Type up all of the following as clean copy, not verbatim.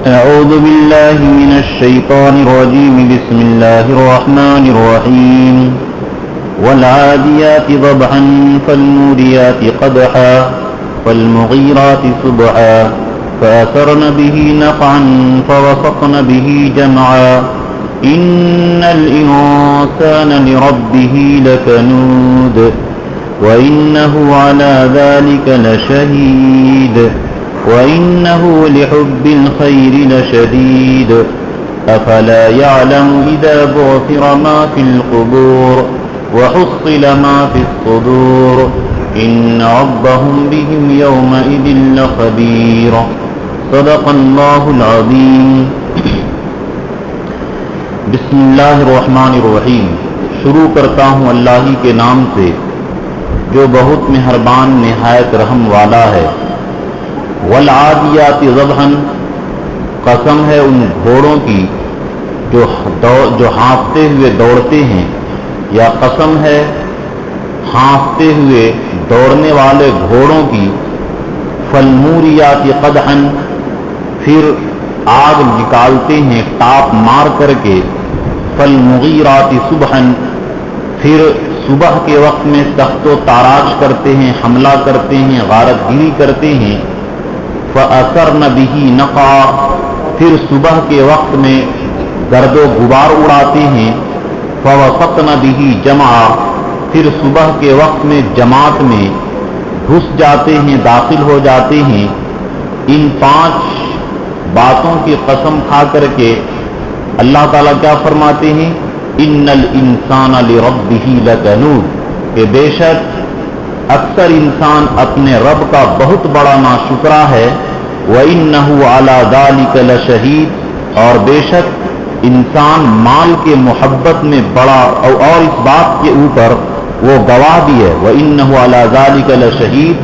أعوذ بالله من الشيطان الرجيم. بسم الله الرحمن الرحيم. والعاديات ضبحا فالموريات قدحا فالمغيرات صبحا فأثرن به نقعا فوسطن به جمعا إن الإنسان لربه لكنود وإنه على ذلك لشهيد وإنه لحب الخير لشديد أفلا يعلم إذا بعثر ما في القبور وحصل ما في الصدور إن ربهم بهم يومئذ لخبير. صدق الله العظيم. بسم اللہ الرحمن الرحیم. شروع کرتا ہوں اللہ ہی کے نام سے جو بہت مہربان نہایت رحم والا ہے. والعادیات ضبحا، قسم ہے ان گھوڑوں کی جو ہانفتے ہوئے دوڑتے ہیں، یا قسم ہے ہانفتے ہوئے دوڑنے والے گھوڑوں کی. فالموریات قدحا، پھر آگ نکالتے ہیں ٹاپ مار کر کے. فالمغیرات صبحا، پھر صبح کے وقت میں تخت و تاراج کرتے ہیں، حملہ کرتے ہیں، غارت گیری کرتے ہیں. فأثرن به نقعا، پھر صبح کے وقت میں گرد و غبار اڑاتے ہیں. فوسطن به جمعا، پھر صبح کے وقت میں جماعت میں گھس جاتے ہیں، داخل ہو جاتے ہیں. ان 5 باتوں کی قسم کھا کر کے اللہ تعالیٰ کیا فرماتے ہیں؟ ان الانسان لربہ لکنود، کہ بے شک اکثر انسان اپنے رب کا بہت بڑا ناشکرا ہے. وَإِنَّهُ عَلَى ذَلِكَ لَشَهِيدٌ، اور بے شک انسان مال کے محبت میں بڑا اور اس بات کے اوپر وہ گواہ بھی ہے. وَإِنَّهُ عَلَى ذَلِكَ لَشَهِيدٌ،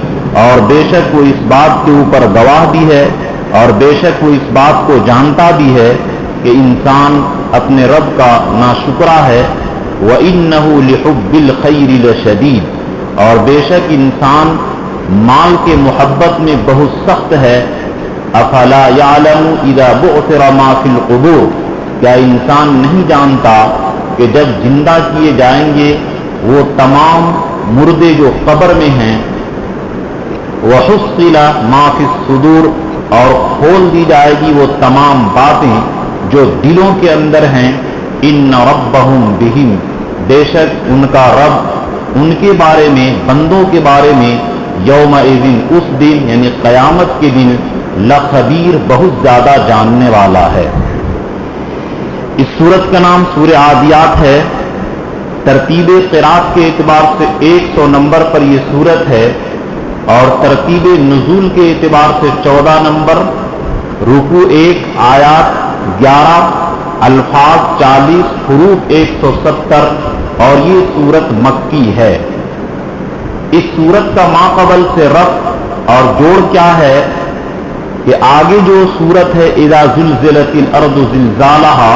اور بے شک وہ اس بات کے اوپر گواہ بھی ہے اور بے شک وہ اس بات کو جانتا بھی ہے کہ انسان اپنے رب کا ناشکرا ہے. وَإِنَّهُ لِحُبِّ الْخَيْرِ لَشَدِيدٌ، اور بے شک انسان مال کے محبت میں بہت سخت ہے. افلا یعلم اذا بعثر ما فی القبور، کیا انسان نہیں جانتا کہ جب زندہ کیے جائیں گے وہ تمام مردے جو قبر میں ہیں. وحصل ما فی الصدور، اور کھول دی جائے گی وہ تمام باتیں جو دلوں کے اندر ہیں. ان ربہم بہم، بے شک ان کا رب ان کے بارے میں، بندوں کے بارے میں، یومئذ، اس دن یعنی قیامت کے دن، لخبیر، بہت زیادہ جاننے والا ہے. اس سورت کا نام سورہ عادیات ہے. ترتیب قرات کے اعتبار سے 100 نمبر پر یہ سورت ہے اور ترتیب نزول کے اعتبار سے 14 نمبر. رکوع 1، آیات 11، الفاظ 40، حروف 170، اور یہ سورت مکی ہے. اس سورت کا ماقبل سے رفع اور جوڑ کیا ہے کہ آگے جو سورت ہے اذا زلزلت الارض زلزالہا،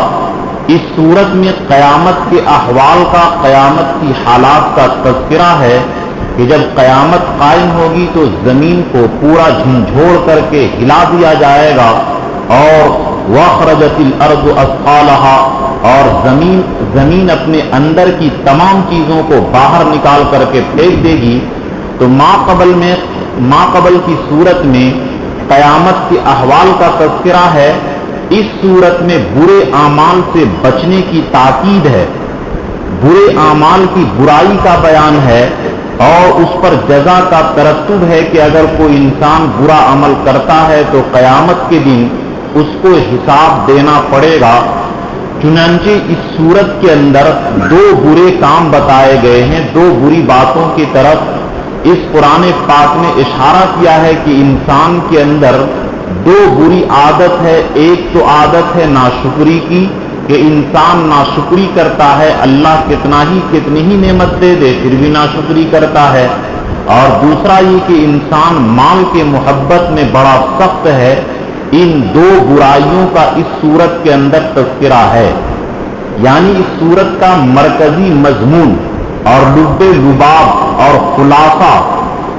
اس سورت میں قیامت کے احوال کا، قیامت کی حالات کا تذکرہ ہے کہ جب قیامت قائم ہوگی تو زمین کو پورا جھنجھوڑ کر کے ہلا دیا جائے گا. اور واخرجت الارض اثقالہا، اور زمین اپنے اندر کی تمام چیزوں کو باہر نکال کر کے پھینک دے گی. تو ماقبل کی صورت میں قیامت کے احوال کا تذکرہ ہے. اس صورت میں برے اعمال سے بچنے کی تاکید ہے، برے اعمال کی برائی کا بیان ہے اور اس پر جزا کا ترتب ہے کہ اگر کوئی انسان برا عمل کرتا ہے تو قیامت کے دن اس کو حساب دینا پڑے گا. چنانچہ اس صورت کے اندر 2 برے کام بتائے گئے ہیں. 2 بری باتوں کی طرف اس قرآن پاک نے اشارہ کیا ہے کہ انسان کے اندر 2 بری عادت ہے. ایک تو عادت ہے ناشکری کی کہ انسان ناشکری کرتا ہے، اللہ کتنی ہی نعمت دے دے پھر بھی ناشکری کرتا ہے. اور دوسرا یہ کہ انسان مال کے محبت میں بڑا سخت ہے. ان 2 برائیوں کا اس صورت کے اندر تذکرہ ہے. یعنی اس صورت کا مرکزی مضمون اور لب لباب اور خلاصہ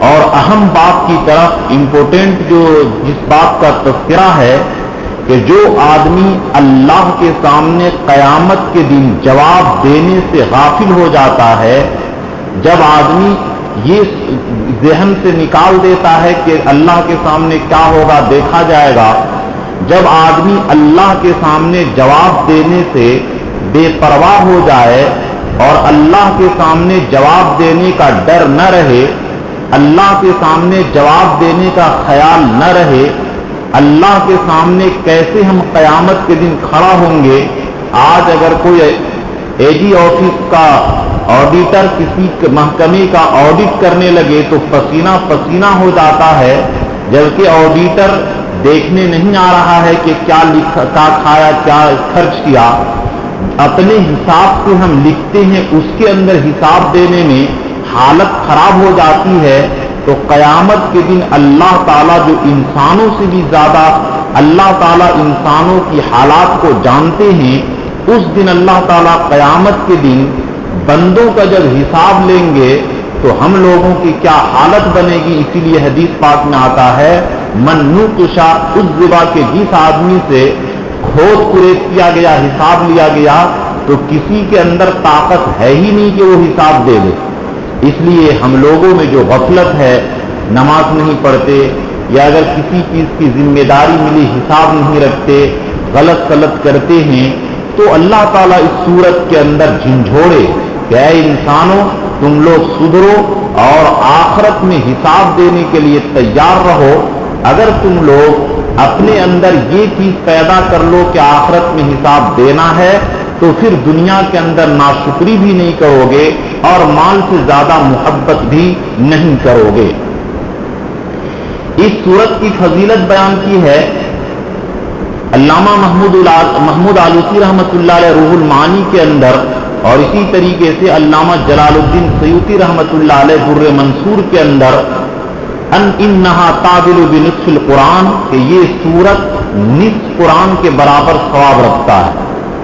اور اہم بات کی طرف امپورٹنٹ جو جس بات کا تذکرہ ہے کہ جو آدمی اللہ کے سامنے قیامت کے دن جواب دینے سے غافل ہو جاتا ہے، جب آدمی یہ ذہن سے نکال دیتا ہے کہ اللہ کے سامنے کیا ہوگا دیکھا جائے گا، جب آدمی اللہ کے سامنے جواب دینے سے بے پرواہ ہو جائے اور اللہ کے سامنے جواب دینے کا ڈر نہ رہے، اللہ کے سامنے جواب دینے کا خیال نہ رہے، اللہ کے سامنے کیسے ہم قیامت کے دن کھڑا ہوں گے۔ آج اگر کوئی اے ڈی آفس کا آڈیٹر کسی محکمے کا آڈٹ کرنے لگے تو پسینہ پسینہ ہو جاتا ہے، جبکہ آڈیٹر دیکھنے نہیں آ رہا ہے کہ کیا لکھا، کیا کھایا، کیا خرچ کیا، اپنے حساب سے ہم لکھتے ہیں، اس کے اندر حساب دینے میں حالت خراب ہو جاتی ہے۔ تو قیامت کے دن اللہ تعالیٰ جو انسانوں سے بھی زیادہ اللہ تعالیٰ انسانوں کی حالات کو جانتے ہیں، اس دن اللہ تعالیٰ قیامت کے دن بندوں کا جب حساب لیں گے تو ہم لوگوں کی کیا حالت بنے گی۔ اسی لیے حدیث پاک میں آتا ہے من نوقشا عذبا، کہ جس آدمی سے کھود کریت کیا گیا، حساب لیا گیا، تو کسی کے اندر طاقت ہے ہی نہیں کہ وہ حساب دے دے۔ اس لیے ہم لوگوں میں جو غفلت ہے، نماز نہیں پڑھتے، یا اگر کسی چیز کی ذمہ داری ملی حساب نہیں رکھتے، غلط کرتے ہیں، تو اللہ تعالیٰ اس صورت کے اندر جھنجھوڑے کہ اے انسانوں تم لوگ سدھرو اور آخرت میں حساب دینے کے لیے تیار رہو۔ اگر تم لوگ اپنے اندر یہ چیز پیدا کر لو کہ آخرت میں حساب دینا ہے، تو پھر دنیا کے اندر ناشکری بھی نہیں کرو گے اور مال سے زیادہ محبت بھی نہیں کرو گے۔ اس سورت کی فضیلت بیان کی ہے علامہ محمود آلوسی رحمۃ اللہ علیہ روح المعانی کے اندر، اور اسی طریقے سے علامہ جلال الدین سیوطی رحمۃ اللہ علیہ در منصور کے اندر انہا تعدل بنصف القرآن، کہ یہ سورت نصف قرآن کے برابر ثواب رکھتا ہے،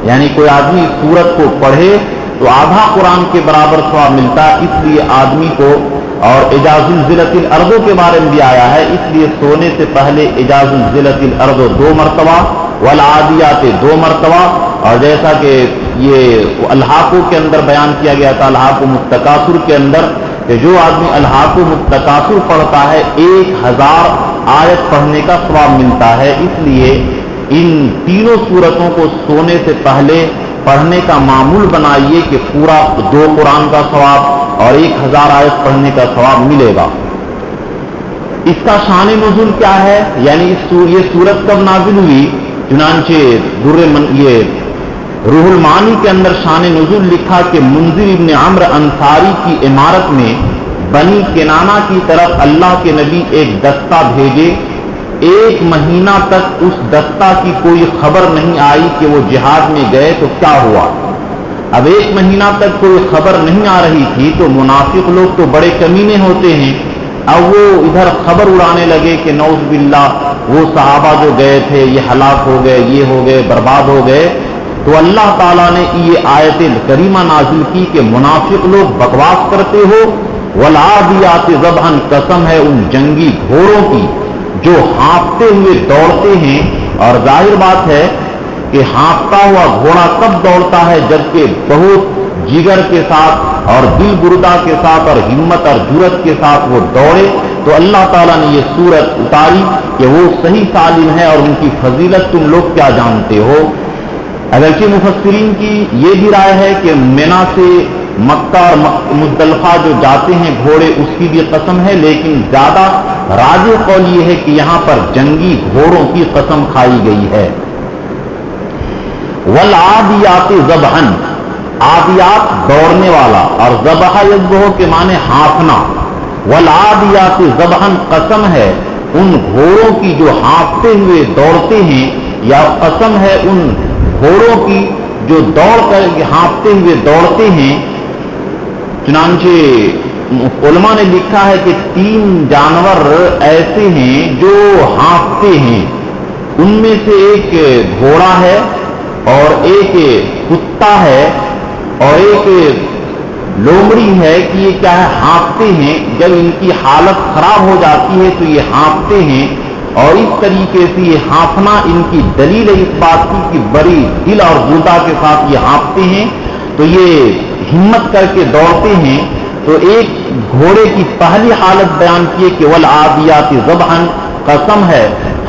یعنی کوئی آدمی اس سورت کو پڑھے تو آدھا قرآن کے برابر ثواب ملتا ہے۔ اس لیے آدمی کو، اور اجاز الزلت الارض کے بارے میں بھی آیا ہے، اس لیے سونے سے پہلے اجاز الزلت الارض 2 مرتبہ، والعادیات 2 مرتبہ، اور جیسا کہ یہ الحاقوں کے اندر بیان کیا گیا تھا، الحاقم التکاثر کے اندر، کہ جو آدمی الحاقم التکاثر پڑھتا ہے 1000 آیت پڑھنے کا ثواب ملتا ہے۔ اس لیے ان تینوں سورتوں کو سونے سے پہلے پڑھنے کا معمول بنائیے کہ پورا 2 قرآن کا ثواب اور 1000 آیت پڑھنے کا ثواب ملے گا۔ اس کا شان نزول کیا ہے، یعنی یہ سورت کب نازل ہوئی؟ چنانچہ یہ روح المعانی کے اندر شان نزول لکھا کہ منذر ابن عمرو انصاری کی عمارت میں بنی کنانہ کی طرف اللہ کے نبی ایک دستہ بھیجے، 1 مہینہ تک اس دستہ کی کوئی خبر نہیں آئی کہ وہ جہاد میں گئے تو کیا ہوا۔ اب 1 مہینہ تک کوئی خبر نہیں آ رہی تھی تو منافق لوگ تو بڑے کمینے ہوتے ہیں، اب وہ ادھر خبر اڑانے لگے کہ نعوذ باللہ وہ صحابہ جو گئے تھے یہ ہلاک ہو گئے، یہ ہو گئے، برباد ہو گئے۔ تو اللہ تعالیٰ نے یہ آیت کریمہ نازل کی کہ منافق لوگ بکواس کرتے ہو، والعادیات ضبحا، قسم ہے ان جنگی گھوڑوں کی جو ہانپتے ہوئے دوڑتے ہیں۔ اور ظاہر بات ہے کہ ہانپتا ہوا گھوڑا کب دوڑتا ہے؟ جبکہ بہت جگر کے ساتھ اور دل گردہ کے ساتھ اور ہمت اور جرت کے ساتھ وہ دوڑے۔ تو اللہ تعالیٰ نے یہ سورت اتاری کہ وہ صحیح سالم ہے، اور ان کی فضیلت تم لوگ کیا جانتے ہو۔ اگرچہ مفسرین کی یہ بھی رائے ہے کہ مینا سے مکہ اور مزدلفہ جو جاتے ہیں گھوڑے، اس کی بھی قسم ہے، لیکن زیادہ راجح قول یہ ہے کہ یہاں پر جنگی گھوڑوں کی قسم کھائی گئی ہے۔ والعادیات ضبحا، عادیات دوڑنے والا، اور ضبح یذبح کے معنی ہانپنا۔ والعادیات ضبحا، قسم ہے ان گھوڑوں کی جو ہانپتے ہوئے دوڑتے ہیں، یا قسم ہے ان گھوڑوں کی جو دوڑ کر ہانپتے ہوئے دوڑتے ہیں۔ چنانچہ علماء نے لکھا ہے کہ 3 جانور ایسے ہیں جو ہانپتے ہیں، ان میں سے ایک گھوڑا ہے، اور ایک کتا ہے، اور ایک لومڑی ہے، کہ یہ کیا ہے؟ ہانپتے ہیں۔ جب ان کی حالت خراب ہو جاتی ہے تو یہ ہانپتے ہیں، اور اس طریقے سے یہ ہانپنا ان کی دلیل ہے اس بات کی کہ بڑی دل اور غوطہ کے ساتھ یہ ہانپتے ہیں تو یہ ہمت کر کے دوڑتے ہیں. تو ایک گھوڑے کی پہلی حالت بیان کی کہ والعادیات ضبحا، قسم ہے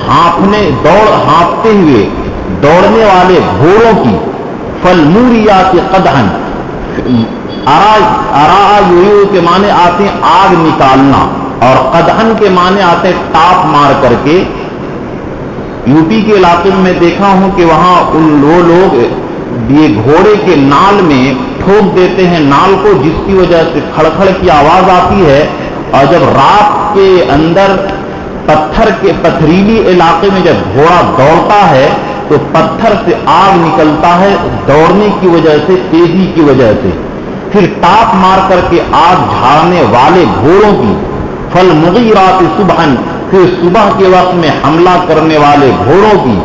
ہانپتے ہوئے دوڑنے والے گھوڑوں کی. فالموریات قدحا، ارا یو کے معنی آتے ہیں آگ نکالنا، اور قدحن کے معنی آتے ہیں ٹاپ مار کر کے. یو پی کے علاقے میں دیکھا ہوں کہ وہاں وہ لوگ یہ گھوڑے کے نال میں ٹھوک دیتے ہیں نال کو، جس کی وجہ سے کھڑکھڑ کی آواز آتی ہے. اور جب رات کے اندر پتھریلی علاقے میں جب گھوڑا دوڑتا ہے تو پتھر سے آگ نکلتا ہے دوڑنے کی وجہ سے، تیزی کی وجہ سے. پھر ٹاپ مار کر کے آگ جھاڑنے والے گھوڑوں کی. فالمغیرات صبحا، پھر صبح کے وقت میں حملہ کرنے والے گھوڑوں کی.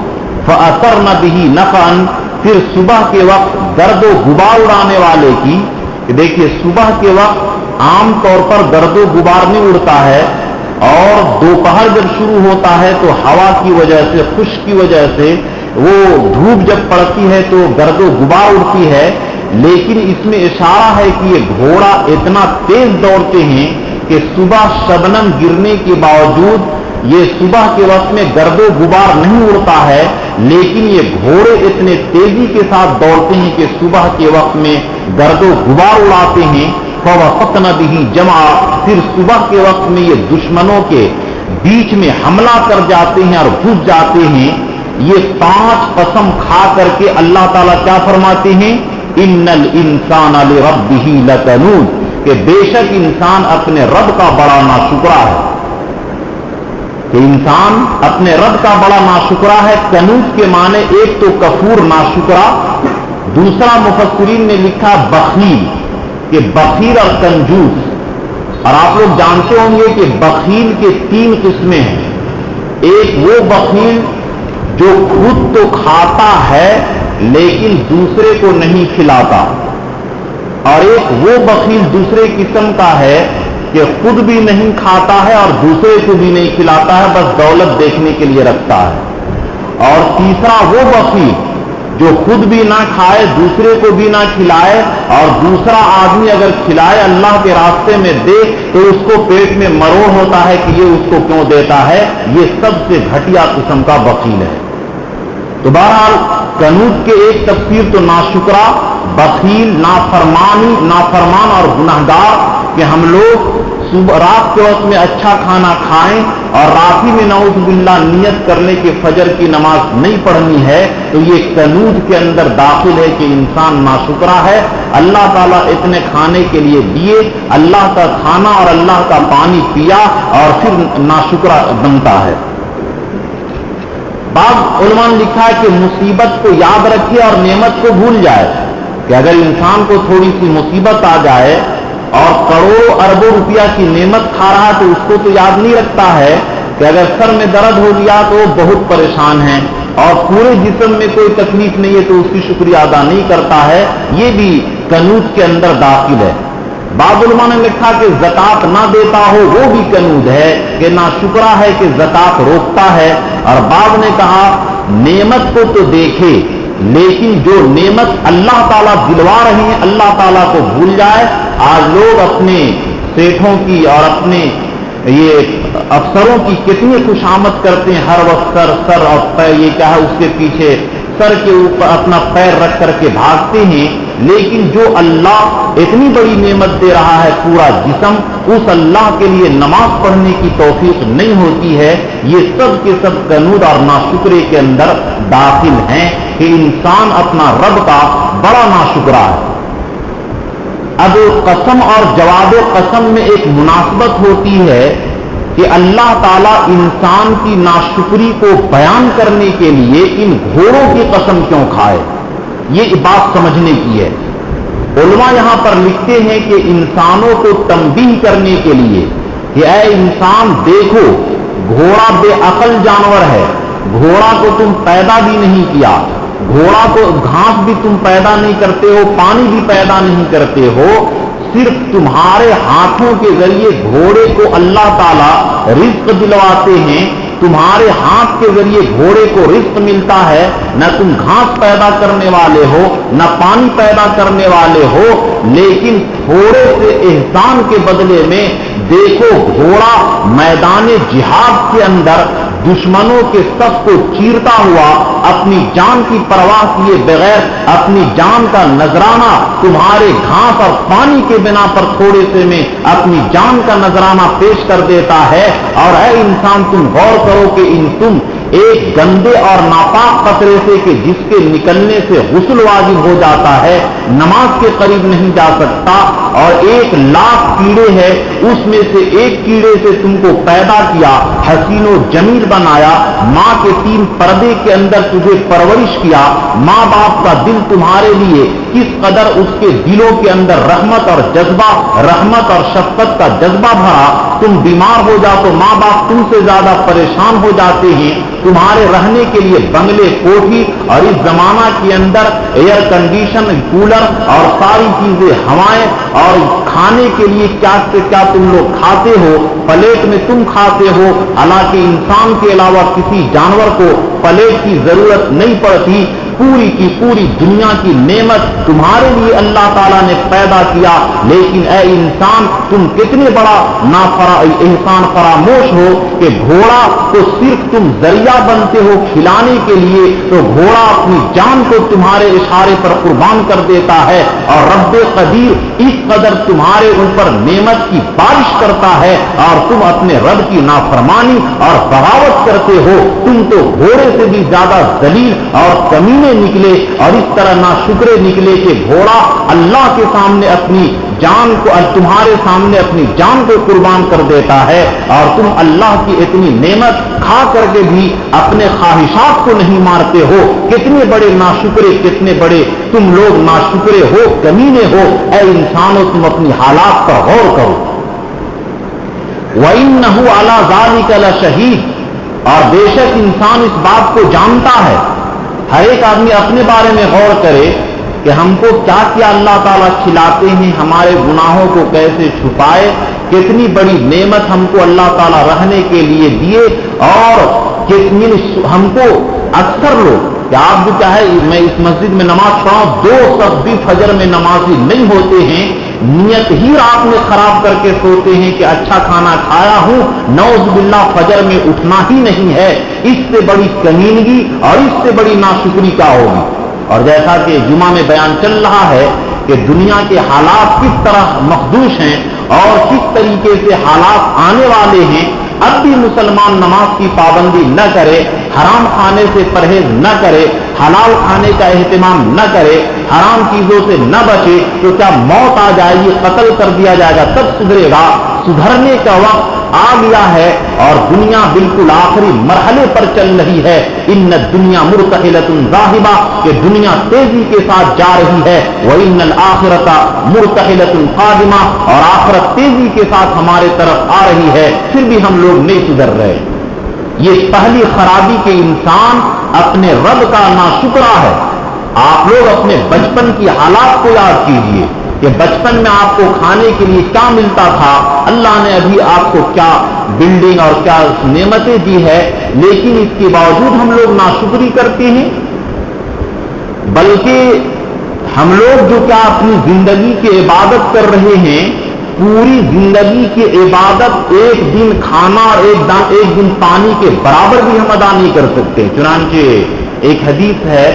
فاثرن به نقعا، پھر صبح کے وقت گرد و غبار اڑانے والے کی. دیکھیے صبح کے وقت عام طور پر گرد و غبار نہیں اڑتا ہے، اور دوپہر جب شروع ہوتا ہے تو ہوا کی وجہ سے، خشک کی وجہ سے وہ دھوپ جب پڑتی ہے تو گرد و غبار اڑتی ہے. لیکن اس میں اشارہ ہے کہ یہ گھوڑا اتنا تیز دوڑتے ہیں کہ صبح شبنم گرنے کے باوجود یہ صبح کے وقت میں گرد و غبار نہیں اڑتا ہے. لیکن یہ گھوڑے اتنے تیزی کے ساتھ دوڑتے ہیں کہ صبح کے وقت میں گرد و غبار اڑاتے ہیں. فوسطن به جمعا، پھر صبح کے وقت میں یہ دشمنوں کے بیچ میں حملہ کر جاتے ہیں اور گھس جاتے ہیں. یہ 5 قسم کھا کر کے اللہ تعالیٰ کیا فرماتے ہیں؟ ان الانسان لربہ لکنود، کہ بے شک انسان اپنے رب کا بڑا ناشکرا ہے. کہ انسان اپنے رب کا بڑا ناشکرا ہے. کنوز کے معنی ایک تو کفور ناشکرا، دوسرا مفسرین نے لکھا بخیل، کہ بخیل اور کنجوس. اور آپ لوگ جانتے ہوں گے کہ بخیل کے 3 قسمیں ہیں. ایک وہ بخیل جو خود تو کھاتا ہے لیکن دوسرے کو نہیں کھلاتا، اور ایک وہ بخیل دوسرے قسم کا ہے کہ خود بھی نہیں کھاتا ہے اور دوسرے کو بھی نہیں کھلاتا ہے، بس دولت دیکھنے کے لیے رکھتا ہے. اور تیسرا وہ بخیل جو خود بھی نہ کھائے، دوسرے کو بھی نہ کھلائے، اور دوسرا آدمی اگر کھلائے اللہ کے راستے میں دے تو اس کو پیٹ میں مروڑ ہوتا ہے کہ یہ اس کو کیوں دیتا ہے. یہ سب سے گھٹیا قسم کا بخیل ہے. تو بہرحال کنوز کے ایک تفسیر تو ناشکرا، بخیل، نافرمان اور گناہگار، کہ ہم لوگ صبح رات کے وقت میں اچھا کھانا کھائیں اور رات ہی میں نعوذ باللہ نیت کرنے کے فجر کی نماز نہیں پڑھنی ہے، تو یہ کنوز کے اندر داخل ہے کہ انسان ناشکرا ہے. اللہ تعالیٰ اتنے کھانے کے لیے دیے، اللہ کا کھانا اور اللہ کا پانی پیا اور پھر ناشکرا بنتا ہے. بعض علماء نے لکھا ہے کہ مصیبت کو یاد رکھے اور نعمت کو بھول جائے. کہ اگر انسان کو تھوڑی سی مصیبت آ جائے اور کروڑوں اربوں روپیہ کی نعمت کھا رہا ہے تو اس کو تو یاد نہیں رکھتا ہے کہ اگر سر میں درد ہو گیا تو وہ بہت پریشان ہے، اور پورے جسم میں کوئی تکلیف نہیں ہے تو اس کی شکریہ ادا نہیں کرتا ہے. یہ بھی کنوز کے اندر داخل ہے. بعض علماء نے لکھا کہ زکات نہ دیتا ہو وہ بھی کنوز ہے، کہ ناشکرا ہے کہ زکات روکتا ہے. اور بعض نے کہا نعمت کو تو دیکھے لیکن جو نعمت اللہ تعالیٰ دلوا رہے ہیں اللہ تعالیٰ کو بھول جائے. آج لوگ اپنے سیٹھوں کی اور اپنے یہ افسروں کی کتنی خوشامد کرتے ہیں، ہر وقت سر اور پیر، یہ کیا ہے اس کے پیچھے سر کے اوپر اپنا پیر رکھ کر کے بھاگتے ہیں. لیکن جو اللہ اتنی بڑی نعمت دے رہا ہے پورا جسم، اس اللہ کے لیے نماز پڑھنے کی توفیق نہیں ہوتی ہے. یہ سب کے سب کنود اور ناشکرے کے اندر داخل ہیں کہ انسان اپنا رب کا بڑا ناشکرا ہے. اب قسم اور جواب قسم میں ایک مناسبت ہوتی ہے کہ اللہ تعالیٰ انسان کی ناشکری کو بیان کرنے کے لیے ان گھوڑوں کی قسم کیوں کھائے، یہ بات سمجھنے کی ہے. علماء یہاں پر لکھتے ہیں کہ انسانوں کو تنبیہ کرنے کے لیے کہ اے انسان دیکھو گھوڑا بے عقل جانور ہے، گھوڑا کو تم پیدا بھی نہیں کیا، گھوڑا کو گھاس بھی تم پیدا نہیں کرتے ہو، پانی بھی پیدا نہیں کرتے ہو، صرف تمہارے ہاتھوں کے ذریعے گھوڑے کو اللہ تعالیٰ رزق دلواتے ہیں. تمہارے ہاتھ کے ذریعے گھوڑے کو رزق ملتا ہے، نہ تم گھاس پیدا کرنے والے ہو نہ پانی پیدا کرنے والے ہو، لیکن تھوڑے سے احسان کے بدلے میں دیکھو گھوڑا میدان جہاد کے اندر دشمنوں کے صف کو چیرتا ہوا اپنی جان کی پرواہ کیے بغیر اپنی جان کا نذرانہ تمہارے گھاس اور پانی کے بنا پر تھوڑے سے میں اپنی جان کا نذرانہ پیش کر دیتا ہے۔ اور اے انسان تم غور کرو کہ تم ایک گندے اور ناپاک قطرے سے کہ جس کے نکلنے سے غسل واجب ہو جاتا ہے نماز کے قریب نہیں جا سکتا، اور 1,00,000 کیڑے ہیں اس میں سے ایک کیڑے سے تم کو پیدا کیا، حسین و جمیل بنایا، ماں کے 3 پردے کے اندر تجھے پرورش کیا، ماں باپ کا دل تمہارے لیے کس قدر اس کے دلوں کے اندر رحمت اور جذبہ، رحمت اور شفقت کا جذبہ بھرا، تم بیمار ہو جاؤ تو ماں باپ تم سے زیادہ پریشان ہو جاتے ہیں، تمہارے رہنے کے لیے بنگلے کوٹھی، اور اس زمانہ کے اندر ایئر کنڈیشن کولر اور ساری چیزیں ہوائیں، اور کھانے کے لیے کیا سے کیا تم لوگ کھاتے ہو، پلیٹ میں تم کھاتے ہو، حالانکہ انسان کے علاوہ کسی جانور کو پلیٹ کی ضرورت نہیں پڑتی، پوری کی پوری دنیا کی نعمت تمہارے لیے اللہ تعالیٰ نے پیدا کیا، لیکن اے انسان تم کتنے بڑا احسان فراموش ہو کہ گھوڑا تو صرف تم ذریعہ بنتے ہو کھلانے کے لیے، تو گھوڑا اپنی جان کو تمہارے اشارے پر قربان کر دیتا ہے، اور رب قدیر اس قدر تمہارے اوپر نعمت کی بارش کرتا ہے اور تم اپنے رب کی نافرمانی اور بغاوت کرتے ہو، تم تو گھوڑے سے بھی زیادہ ذلیل اور کمینے نکلے، اور اس طرح ناشکرے نکلے کہ گھوڑا اللہ کے سامنے اپنی جان کو، تمہارے سامنے اپنی جان کو قربان کر دیتا ہے، اور تم اللہ کی اتنی نعمت کھا کر کے بھی اپنے خواہشات کو نہیں مارتے ہو، کتنے بڑے ناشکرے، کتنے بڑے تم لوگ ناشکرے ہو، کمینے ہو۔ اے انسانوں تم اپنی حالات پر غور کرو۔ وَإِنَّهُ عَلَى ذَلِكَ لَشَهِيدٌ، اور بے شک انسان اس بات کو جانتا ہے، ہر ایک آدمی اپنے بارے میں غور کرے کہ ہم کو کیا کیا اللہ تعالیٰ کھلاتے ہیں، ہمارے گناہوں کو کیسے چھپائے، کتنی بڑی نعمت ہم کو اللہ تعالیٰ رہنے کے لیے دیے، اور کتنی ہم کو اکثر لوگ کہ آپ بھی چاہے میں اس مسجد میں نماز پڑھاؤں، 2 شخص بھی فجر میں نمازی نہیں ہوتے ہیں، نیت ہی رات میں خراب کر کے سوتے ہیں کہ اچھا کھانا کھایا ہوں، نعوذ باللہ فجر میں اٹھنا ہی نہیں ہے، اس سے بڑی کمینگی اور اس سے بڑی ناشکری کیا ہوگی۔ اور جیسا کہ جمعہ میں بیان چل رہا ہے کہ دنیا کے حالات کس طرح مخدوش ہیں اور کس طریقے سے حالات آنے والے ہیں، اب بھی مسلمان نماز کی پابندی نہ کرے، حرام کھانے سے پرہیز نہ کرے، حلال کھانے کا اہتمام نہ کرے، حرام چیزوں سے نہ بچے، تو کیا موت آ جائے گی، قتل کر دیا جائے گا تب سدھرے گا؟ سدھرنے کا وقت آ گیا ہے اور دنیا بالکل آخری مرحلے پر چل رہی ہے۔ ان الدنیا مرتحلۃ ذاہبہ، کہ دنیا تیزی کے ساتھ جا رہی ہے، وان الآخرۃ مرتحلۃ قادمہ، اور آخرت تیزی کے ساتھ ہمارے طرف آ رہی ہے، پھر بھی ہم لوگ نہیں سدھر رہے۔ یہ پہلی خرابی کے انسان اپنے رب کا ناشکرا ہے۔ آپ لوگ اپنے بچپن کی حالات کو یاد کیجئے کہ بچپن میں آپ کو کھانے کے لیے کیا ملتا تھا، اللہ نے ابھی آپ کو کیا بلڈنگ اور کیا نعمتیں دی ہے، لیکن اس کے باوجود ہم لوگ ناشکری کرتے ہیں۔ بلکہ ہم لوگ جو کیا اپنی زندگی کی عبادت کر رہے ہیں، پوری زندگی کی عبادت ایک دن کھانا اور ایک دن پانی کے برابر بھی ہم ادا نہیں کر سکتے۔ چنانچہ ایک حدیث ہے،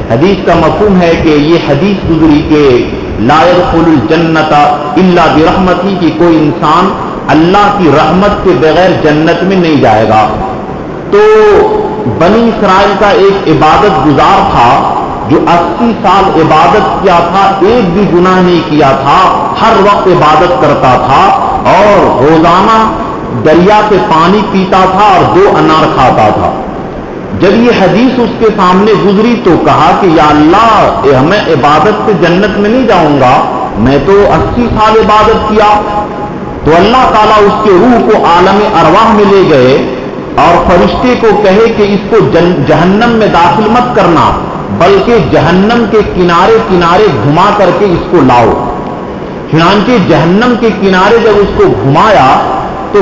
حدیث کا مفہوم ہے کہ یہ حدیث گزری کہ لا يدخل الجنت الا برحمتی، کہ کوئی انسان اللہ کی رحمت کے بغیر جنت میں نہیں جائے گا۔ تو بنی اسرائیل کا ایک عبادت گزار تھا جو 80 سال عبادت کیا تھا، ایک بھی گناہ نہیں کیا تھا، ہر وقت عبادت کرتا تھا اور روزانہ دریا سے پانی پیتا تھا اور 2 انار کھاتا تھا۔ جب یہ حدیث اس کے سامنے گزری تو کہا کہ یا اللہ، میں عبادت سے جنت میں نہیں جاؤں گا، میں تو 80 سال عبادت کیا۔ تو اللہ تعالیٰ اس کے روح کو عالم ارواح میں لے گئے اور فرشتے کو کہے کہ اس کو جہنم میں داخل مت کرنا، بلکہ جہنم کے کنارے کنارے گھما کر کے اس کو لاؤ۔ چنانچہ جہنم کے کنارے جب اس کو گھمایا تو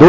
2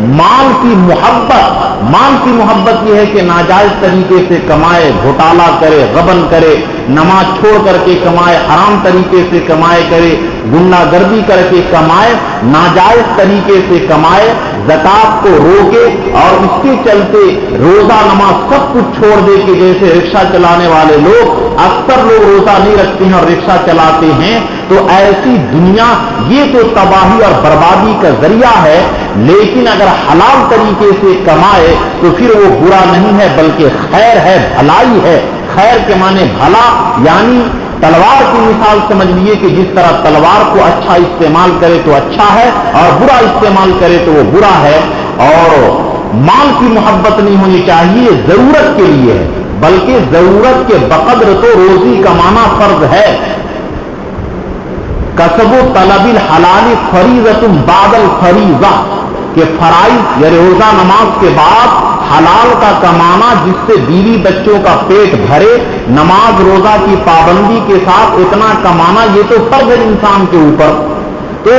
مال کی محبت یہ ہے کہ ناجائز طریقے سے کمائے، گھوٹالا کرے، غبن کرے، نماز چھوڑ کر کے کمائے، حرام طریقے سے کمائے کرے، گنڈا گردی کر کے کمائے، ناجائز طریقے سے کمائے، زکات کو روکے اور اس کے چلتے روزہ نماز سب کچھ چھوڑ دے کہ جیسے رکشہ چلانے والے لوگ اکثر لوگ روزہ نہیں رکھتے ہیں اور رکشہ چلاتے ہیں، تو ایسی دنیا یہ تو تباہی اور بربادی کا ذریعہ ہے۔ لیکن اگر حلال طریقے سے کمائے تو پھر وہ برا نہیں ہے بلکہ خیر ہے، بھلائی ہے۔ خیر کے معنی بھلا، یعنی تلوار کی مثال سمجھ لیے کہ جس طرح تلوار کو اچھا استعمال کرے تو اچھا ہے اور برا استعمال کرے تو وہ برا ہے۔ اور مال کی محبت نہیں ہونی چاہیے ضرورت کے لیے ہے، بلکہ ضرورت کے بقدر تو روزی کمانا فرض ہے۔ کسب و طلب الحلال فریضۃ بعد الفریضہ، کہ فرائض یا روزہ نماز کے بعد حلال کا کمانا جس سے بیوی بچوں کا پیٹ بھرے، نماز روزہ کی پابندی کے ساتھ اتنا کمانا یہ تو فرض ہے انسان کے اوپر۔ تو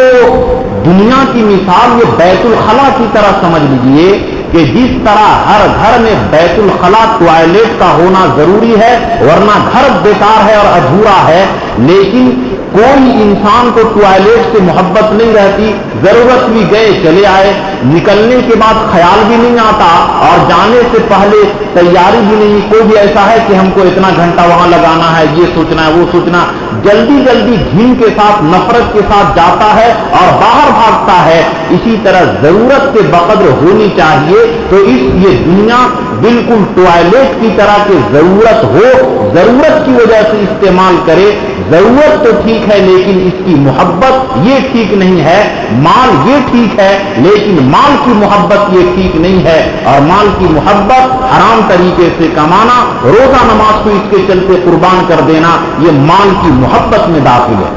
دنیا کی مثال یہ بیت الخلا کی طرح سمجھ لیجئے کہ جس طرح ہر گھر میں بیت الخلا ٹوائلٹ کا ہونا ضروری ہے، ورنہ گھر بیکار ہے اور ادھورا ہے، لیکن کوئی انسان کو ٹوائلٹ سے محبت نہیں رہتی، ضرورت بھی گئے چلے آئے، نکلنے کے بعد خیال بھی نہیں آتا اور جانے سے پہلے تیاری بھی نہیں۔ کوئی بھی ایسا ہے کہ ہم کو اتنا گھنٹہ وہاں لگانا ہے، یہ سوچنا ہے وہ سوچنا، جلدی جلدی گھن کے ساتھ نفرت کے ساتھ جاتا ہے اور باہر بھاگتا ہے۔ اسی طرح ضرورت کے بقدر ہونی چاہیے، تو یہ دنیا بالکل ٹوائلٹ کی طرح کہ ضرورت ہو، ضرورت کی وجہ سے استعمال کرے۔ ضرورت تو ٹھیک ہے لیکن اس کی محبت یہ ٹھیک نہیں ہے۔ مال یہ ٹھیک ہے لیکن مال کی محبت یہ ٹھیک نہیں ہے، اور مال کی محبت حرام طریقے سے کمانا، روزہ نماز کو اس کے چلتے قربان کر دینا، یہ مال کی محبت میں داخل ہے۔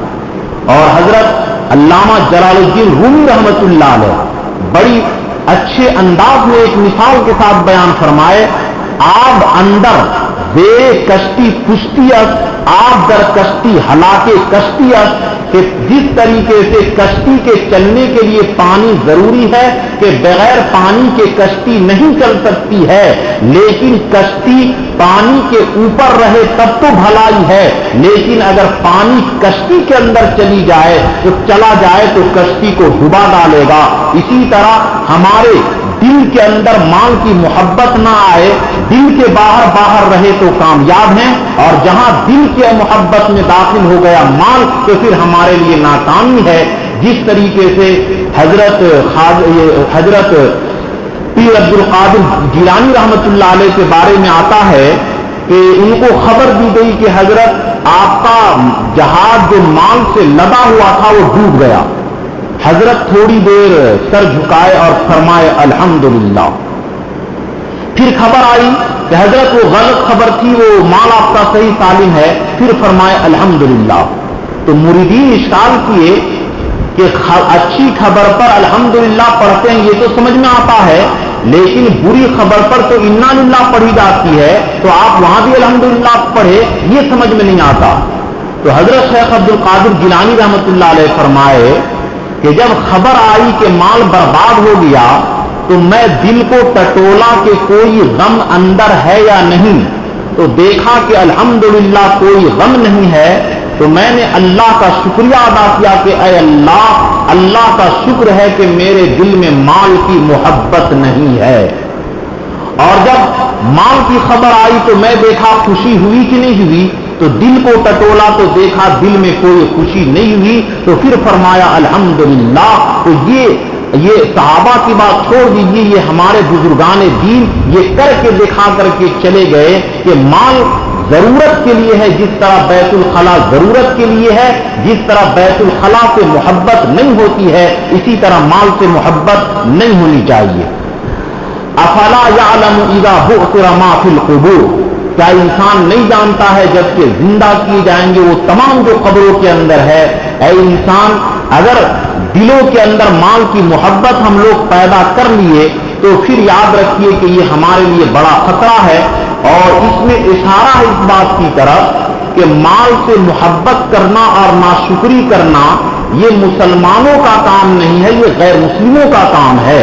اور حضرت علامہ جلال الدین رومی رحمت اللہ علیہ بڑی اچھے انداز میں ایک مثال کے ساتھ بیان فرمائے، آب اندر زیر کشتی پشتی است، آب در کشتی ہلاکے کشتی است، کہ جس طریقے سے کشتی کے چلنے کے لیے پانی ضروری ہے کہ بغیر پانی کے کشتی نہیں چل سکتی ہے، لیکن کشتی پانی کے اوپر رہے تب تو بھلائی ہے، لیکن اگر پانی کشتی کے اندر چلا جائے تو کشتی کو ڈبا ڈالے گا۔ اسی طرح ہمارے دل کے اندر مال کی محبت نہ آئے، دل کے باہر رہے تو کامیاب ہیں، اور جہاں دل کے محبت میں داخل ہو گیا مال تو پھر ہمارے لیے ناکامی ہے۔ جس طریقے سے حضرت پیر عبد القادر جیلانی رحمت اللہ علیہ کے بارے میں آتا ہے کہ ان کو خبر دی گئی کہ حضرت آپ کا جہاز جو مال سے لدا ہوا تھا وہ ڈوب گیا۔ حضرت تھوڑی دیر سر جھکائے اور فرمائے الحمدللہ۔ پھر خبر آئی کہ حضرت وہ غلط خبر تھی، وہ مال آپ کا صحیح سالم ہے، پھر فرمائے الحمدللہ۔ تو مریدین اشکال کیے کہ اچھی خبر پر الحمدللہ پڑھتے ہیں یہ تو سمجھ میں آتا ہے، لیکن بری خبر پر تو انا للہ پڑھی جاتی ہے، تو آپ وہاں بھی الحمدللہ پڑھے، یہ سمجھ میں نہیں آتا۔ تو حضرت شیخ عبد القادر جیلانی رحمت اللہ علیہ فرمائے کہ جب خبر آئی کہ مال برباد ہو گیا تو میں دل کو ٹٹولا کہ کوئی غم اندر ہے یا نہیں، تو دیکھا کہ الحمدللہ کوئی غم نہیں ہے، تو میں نے اللہ کا شکریہ ادا کیا کہ اے اللہ کا شکر ہے کہ میرے دل میں مال کی محبت نہیں ہے۔ اور جب مال کی خبر آئی تو میں دیکھا خوشی ہوئی کہ نہیں ہوئی، تو دل کو ٹٹولا تو دیکھا دل میں کوئی خوشی نہیں ہوئی، تو پھر فرمایا الحمدللہ۔ تو یہ صحابہ کی بات چھوڑ دیجیے، یہ ہمارے بزرگان دین یہ کر کے دکھا کر کے چلے گئے کہ مال ضرورت کے لیے ہے، جس طرح بیت الخلا ضرورت کے لیے ہے، جس طرح بیت الخلا سے محبت نہیں ہوتی ہے اسی طرح مال سے محبت نہیں ہونی چاہیے۔ افلا یعلم اذا بعثر ما فی القبور، کیا انسان نہیں جانتا ہے جب کہ زندہ کیے جائیں گے وہ تمام جو قبروں کے اندر ہے۔ اے انسان، اگر دلوں کے اندر مال کی محبت ہم لوگ پیدا کر لیے تو پھر یاد رکھیے کہ یہ ہمارے لیے بڑا خطرہ ہے، اور اس میں اشارہ ہے اس بات کی طرف کہ مال سے محبت کرنا اور ناشکری کرنا یہ مسلمانوں کا کام نہیں ہے، یہ غیر مسلموں کا کام ہے۔